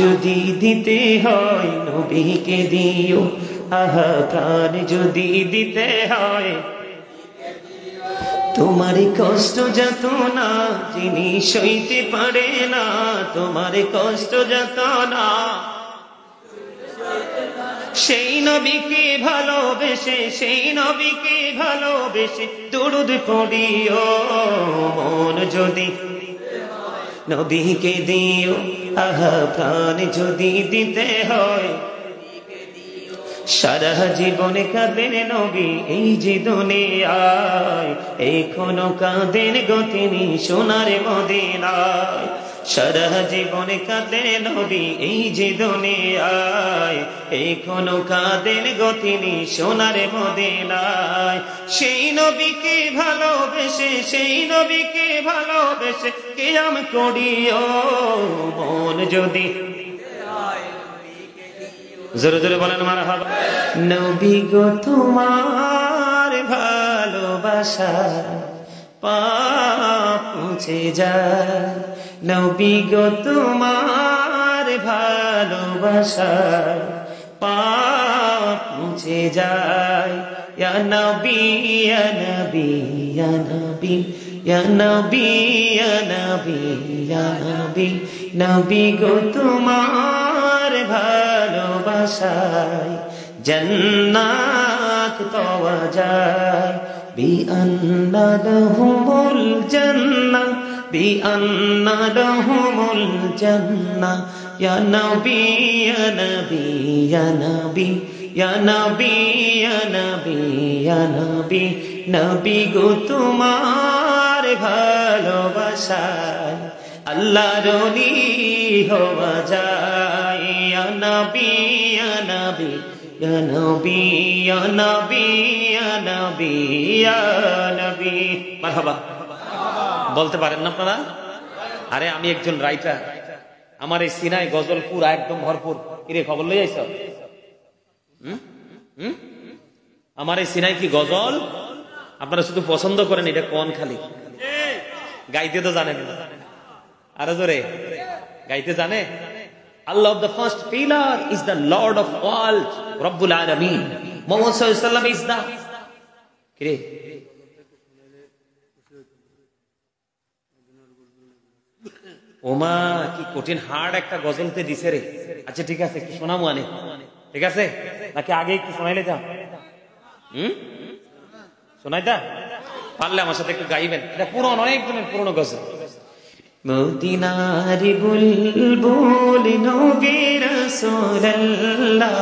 যদি দিতে হয় নবীকে দিও, আহা প্রাণ যদি দিতে হয়। তোমার কষ্ট যত না যিনি সইতে পারে না, তোমার কষ্ট যত না সেই নবীকে ভালোবেসে, সেই নবীকে ভালোবেসে দরুদ পড়িও। মন যদি নবীকে দিও, আহা প্রাণ যদি দিতে হয়। সারা জীবনে কাঁদেন নবী এই যে দুনিয়ায়, এখনো কাঁদেন গো তিনি সোনার মদিনায়। সারা জীবনে কাঁদেন নবী এই যে দুনিয়ায়, এখনো কাঁদেন গো তিনি সোনার মদিনায়। সেই নবীকে ভালোবেসে, সেই নবীকে ভালোবেসে কিয়াম করিও। মন যদি জোরে জোরে বলেন মারহাবা। নবী গো তোমার ভালোবাসা পাপ মুছে যায়, নবী গো তোমার ভালোবাসা পাপ মুছে যায়। ইয়া নবী ইয়া নবী ইয়া নবী ইয়া নবী ইয়া নবী ইয়া নবী, নবী গো তোমার ভালোবাসায় জান্নাত পাওয়া যায়। বিআন্না লাহুমুল জান্নাহ, বিআন্না লাহুমুল জান্নাহ। ইয়া নবী ইয়া নবী ইয়া নবী ইয়া নবী ইয়া নবী ইয়া নবী, নবী গো তোমার ভালোবাসায় আল্লাহর ওলি হওয়া যায়। ইয়া নবী ইয়া নবী ইয়া নবী ইয়া নবী ইয়া নবী ইয়া নবী। মারহাবা বলতে পারেন না আপনারা? আরে আমি একজন রাইটার, আমার এই সিনায় গজল পুরা একদম ভরপুর। কিরে খবর লই যাইছ? আমার এই সিনায় কি গজল? আপনারা শুধু পছন্দ করেন এটা কোন খালি, গাইতে তো জানেন না। আরো জোরে গাইতে জানে? Allah of the first pillar is the Lord of all, Rabbul Alameen. Muhammad sallallahu alaihi wasallam is the kire ওমা কি কঠিন হার্ড একটা গজলতে দিছে রে। আচ্ছা ঠিক আছে, একটু শোনামু আনে, ঠিক আছে নাকি আগে একটু শোনাইলে যাও? শোনাইতা পারলে আমার সাথে একটু গাইবেন। এটা পুরনো, অনেক দিনের পুরনো গজল। মদিনার বুলবুল নবী রাসূলুল্লাহ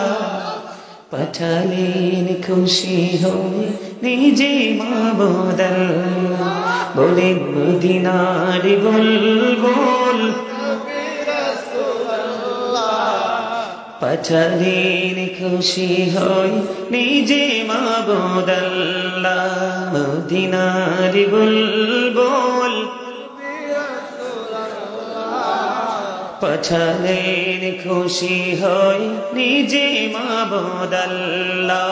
পাঠালেন খুশি হয়ে নিজে মাবুদ আল্লাহ। বলে মদিনার বুলবুল নবী রাসূলুল্লাহ পাঠালেন খুশি হয়ে নিজে মাবুদ আল্লাহ। মদিনার বুলবুল পাঠালেন খুশি হয়ে নিজে মাবুদ আল্লাহ।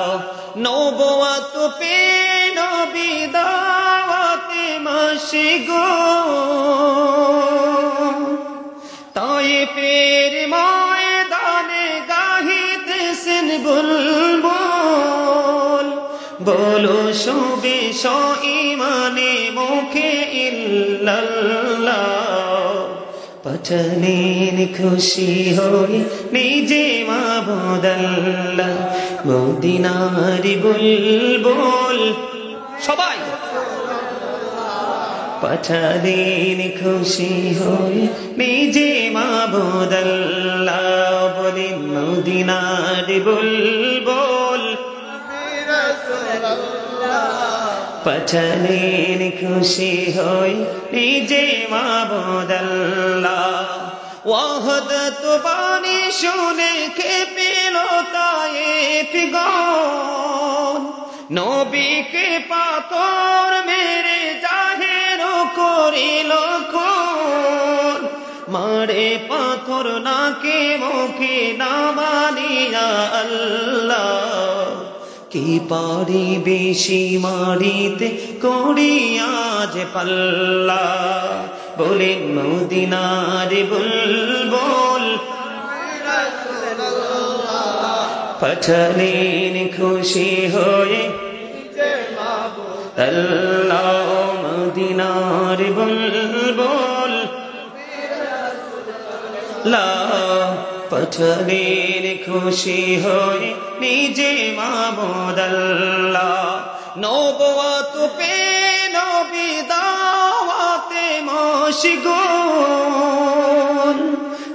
নবুয়ত পে নবী দাওয়াতে মাশগুল, তায়েফের ময়দানে গাহিতেছেন বুলবুল। বলো শুবে ঈমানে মুখে ইল্লাল্লাহ। পাঠালেন খুশি হয়ে নিজে মাবুদ আল্লাহ। মদিনার বুলবুল সবাই পাঠালেন খুশি হয়ে নিজে মাবুদ আল্লাহ। বলেন মদিনার বুলবুল পাঠালেন খুশি হয়ে নিজে মাবুদ আল্লাহ। ওয়াহদত বাণী শুনে খেপিল তায়েফ গণ, নবীকে পাথর মেরে জাহের করিল খুন। মারে পাথর নাকে মুখে না মানিয়া আল্লাহ। কি পারি বেশি মারিতে করিয়া যে পাল্লা। বলেন মদিনার বুলবুল পাঠালেন খুশি হয়ে আল্লাহ মদিনার বুলবুল পাঠালেন খুশি হয়ে নিজে মাবুদ আল্লাহ নবুয়ত পে নবী দাওয়াতে মশগুল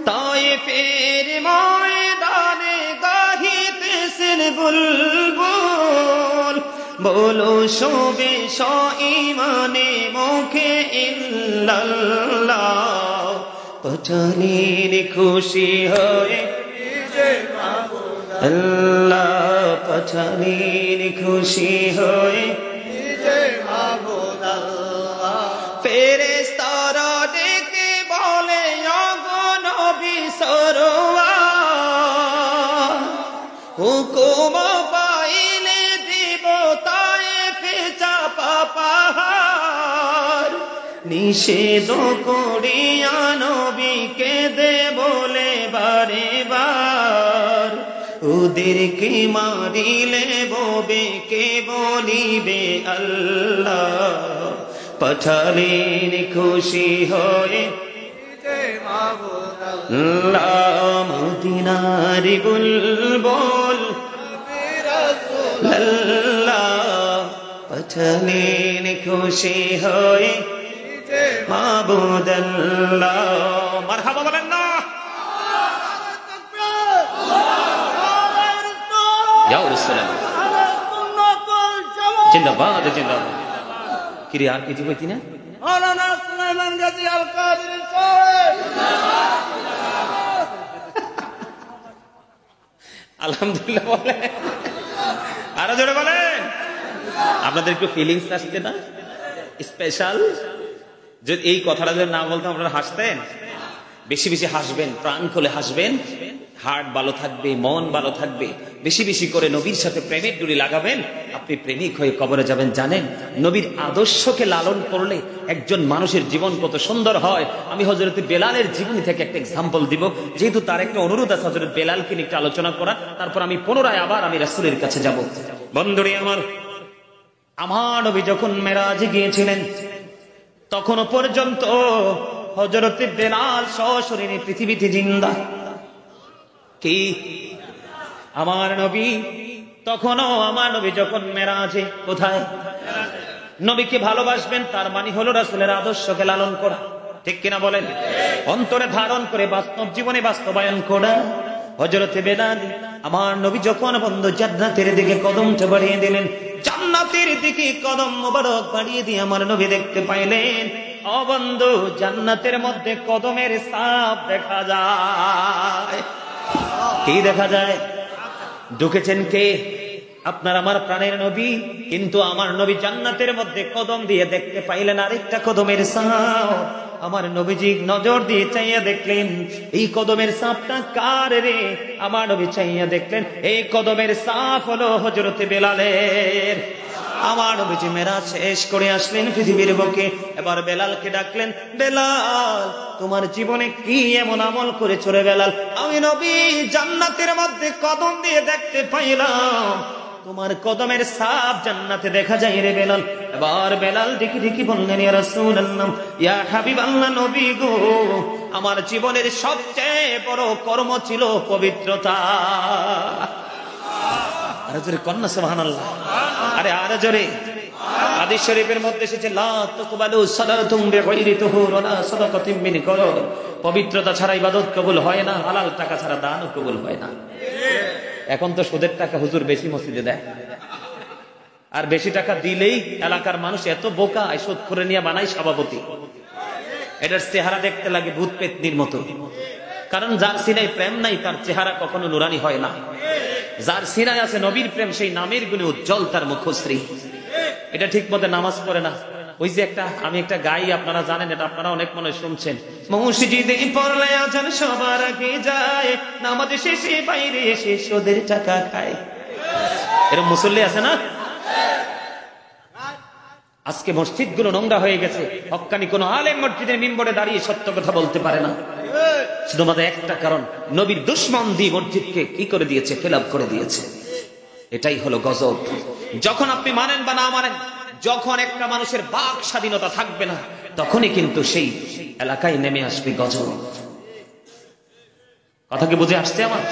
তায়েফের ময়দানে গাহিতেছেন বুলবুল বলো শোবে ঈমানে মুখে ইল্লাল্লাহ পাঠালেন খুশি হয়ে আল্লাহ পাঠালেন খুশি হয়ে ফেরেশতারা ডেকে বলে ওগো নবী সরওয়ার হুকুম পাইলে দিব তায়েফে চাপা পাহাড় নিষেধ করিয়া নবীকে দে বলে বারে বার ওদেরকে মারিলে ববে কে বলিবে আল্লাহ পাঠালেন খুশি হয়ে আল্লাহ মদিনার বুলবুল আল্লাহ পাঠালেন খুশি হয়ে মাবুদ আল্লাহ মারহাবা বলেন না ইয়া রাসূলুল্লাহ জিন্দাবাদ জিন্দাবাদ কিরে আর কিছু কইতি না মাওলানা সুলাইমান গাজী আল কাদের সাহেব আলহামদুলিল্লাহ বলেন আরো জোরে বলেন আপনাদের একটু ফিলিংস আসছে না স্পেশাল যদি এই কথাটা যদি না বলতাম আপনারা হাসতেন বেশি বেশি হাসবেন প্রাণ খুলে হাসবেন হার্ট ভালো থাকবে মন ভালো থাকবে বেশি বেশি করে নবীর সাথে প্রেমের ডুরি লাগাবেন আপনি প্রেমিক হয়ে কবরে যাবেন জানেন নবীর আদর্শকে লালন করলে একজন মানুষের জীবন কত সুন্দর হয় আমি হযরত বেলালের জীবনী থেকে একটা এক্সাম্পল দিব যেহেতু তার একটা অনুরোধ আছে হযরত বেলালকে নিয়ে একটা আলোচনা করা তারপর আমি পুনরায় আবার আমি রাসূলের কাছে যাব বন্ধুরে আমার নবী যখন মেরাজে গিয়েছিলেন তখনও পর্যন্ত হযরত বেলাল সশরীরে পৃথিবীতে জিন্দা কি আমার নবী তখনও আমার নবী যখন মেরাজে কোথায় নবীকে ভালোবাসবেন তার মানে হলো রাসূলের আদর্শকে লালন করা ঠিক কিনা বলেন অন্তরে ধারণ করে বাস্তব জীবনে বাস্তবায়ন করা হযরত বেলাল আমার নবী যখন বন্ধু জান্নাতের দিকে কদমটা বাড়িয়ে দিলেন জান্নাতের দিকে কদম মোবারক বাড়িয়ে দিয়ে আমার নবী দেখতে পাইলেন ও বন্ধু জান্নাতের মধ্যে কদমের ছাপ দেখা যায় কি দেখা যায় ঢুকেছেন কে আপনার আমার প্রাণের নবী কিন্তু আমার নবী জান্নাতের মধ্যে কদম দিয়ে দেখতে পাইলেন আরেকটা কদমের ছাপ আমার নবীজি নজর দিয়ে চাইয়া দেখলেন এই কদমের ছাপটা কার রে আমার নবী চাইয়া দেখলেন এই কদমের ছাপ হলো হযরত বেলালের আমার নবীজি মেরাজ শেষ করে আসলেন পৃথিবীর বুকে এবার বেলালকে ডাকলেন বেলাল তোমার জীবনে কি এমন আমল করেছো রে বেলাল আমি নবী জান্নাতের মধ্যে কদম দিয়ে দেখতে পাইলাম তোমার কদমের ছাপ জান্নাতে দেখা যায় রে বেলাল এবার বেলাল দেখি দেখি বললেন ইয়া রাসূলুল্লাহ ইয়া হাবিবাল্লাহ নবী গো আমার জীবনের সবচেয়ে বড় কর্ম ছিল পবিত্রতা আরে জোরে কন্না সুবহানাল্লাহ আরে আরে জোরে হাদিস শরীফের মধ্যে এসেছে লা তুকবালু সালাতুম বিগাইরি তুহুর ওয়ালা সাদাকাতিন মিন কবর পবিত্রতা ছাড়া ইবাদত কবুল হয় না হালাল টাকা ছাড়া দানও কবুল হয় না এখন তো সুদের টাকা হুজুর বেশি মসজিদে দেয় আর বেশি টাকা দিলেই এলাকার মানুষ এত বোকা সুদ করে নিয়ে বানাই সভাপতি এটার চেহারা দেখতে লাগে ভূত পেতনির মতো কারণ যার সিনায় প্রেম নাই তার চেহারা কখনো নুরানি হয় না যার সিনায় আছে নবীর প্রেম সেই নামের গুণে উজ্জ্বল তার মুখশ্রী এটা ঠিক মতো নামাজ পড়ে না ওই যে আমি একটা গাই আপনারা জানেন এটা আপনারা অনেক মনে শুনছেন মসজিদে পড়লে আজান সবার আগে যায় নামাজ শেষে বাইরে এসে সুদের টাকা খায় এরকম মুসল্লি আছে না আজকে মসজিদগুলো নোংরা হয়ে গেছে হক্কানি কোন আলেম মসজিদের মিম্বরে দাঁড়িয়ে সত্য কথা বলতে পারে না শুধুমাত্র একটা কারণ, নবীর দুশমন দিয়ে মসজিদকে কি করে দিয়েছে, ফিল করে দিয়েছে। এটাই হলো গজব। যখন আপনি মানেন বা না মানেন, যখন একটা মানুষের বাক স্বাধীনতা থাকবে না, তখনই কিন্তু সেই এলাকায় নেমে আসবে গজব। কথা কি বুঝে আসছে আমার?